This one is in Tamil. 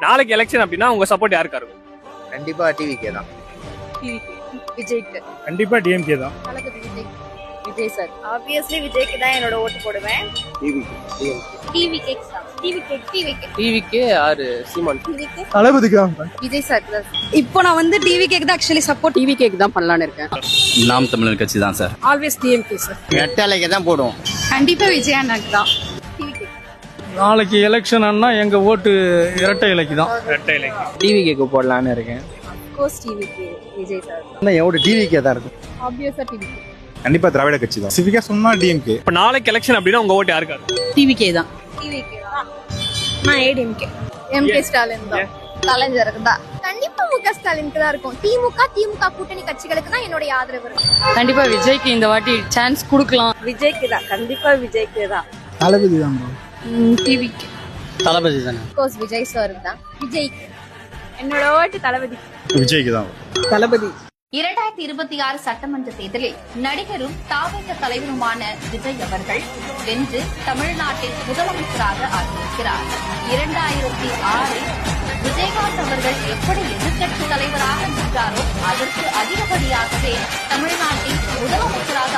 நாளைக்கு எலெக்ஷன் அப்படின்னா உங்க சப்போர்ட் யாருக்கா இருக்கும்? கண்டிப்பா டிவிக்கே தான். விஜய்க்கு. கண்டிப்பா டிஎம்கே தான். விஜய் சார். ஆப்வியஸ்லி விஜய்க்கு தான் என்னோட ஓட்டு போடுவேன். டிவிக்கே. டிவிக்கு ஆறு சீமான். தளபதிக்கு தான். விஜய் சார். இப்போ நான் வந்து டிவிக்கு தான் ஆக்சுவலி சப்போர்ட் டிவிக்கு தான் பண்ணலாம்னு இருக்கேன். நாம் தமிழர் கட்சி தான் சார். Always DMK sir. ரெட்டலைக்கு தான் போடுவோம். கண்டிப்பா விஜய் அண்ணாக்கு தான். நாளைக்கு எலெக்ஷன் ஆனா எங்க ஓட்டு இரட்டை இலைக்கு தான். ரெட்டை எலெக்ஷன். டிவிக்கு போடலான்னு இருக்கேன். கோஸ் டிவிக்கு விஜய் சார். என் ஓட்டு டிவிக்கே தான் இருக்கும். ஆப்வியஸா டிவிக்கு. கண்டிப்பா திராவிட கட்சி தான். சிவிகா சொன்னா டிஎம்கே. இப்ப நாளைக்கு எலெக்ஷன் அப்படின்னா உங்க ஓட்டு யாருக்கா இருக்கும்? டிவிக்கு தான். நான் ஏடிஎம்கே. எம்கே ஸ்டாலின் தான். கலைஞருக்கு தான். கண்டிப்பா முக ஸ்டாலினுக்கு தான் இருக்கும். திமுக கூட்டணி கட்சிகளுக்கு தான் என்னோட ஆதரவு இருக்கும். கண்டிப்பா விஜய்க்கு இந்த வாட்டி சான்ஸ் கொடுக்கலாம். விஜய்க்கு தான். கண்டிப்பா விஜய்க்கு தான். தளபதி தான். டிவிக்கு. தளபதி தானே. கோர்ஸ் விஜய் சார் தான். விஜய்க்கு. என்னோட ஓட்டு தளபதி. விஜய்க்கு தான். தளபதி. 2026 சட்டமன்ற தேர்தலில் நடிகரும் தாவேக தலைவருமான விஜய் அவர்கள் வென்று தமிழ்நாட்டின் முதலமைச்சராக ஆகியிருக்கிறார். 2006 விஜயகாந்த் அவர்கள் எப்படி எதிர்க்கட்சி தலைவராக நின்றாரோ அதற்கு அதிகப்படியாகவே தமிழ்நாட்டின் முதலமைச்சராக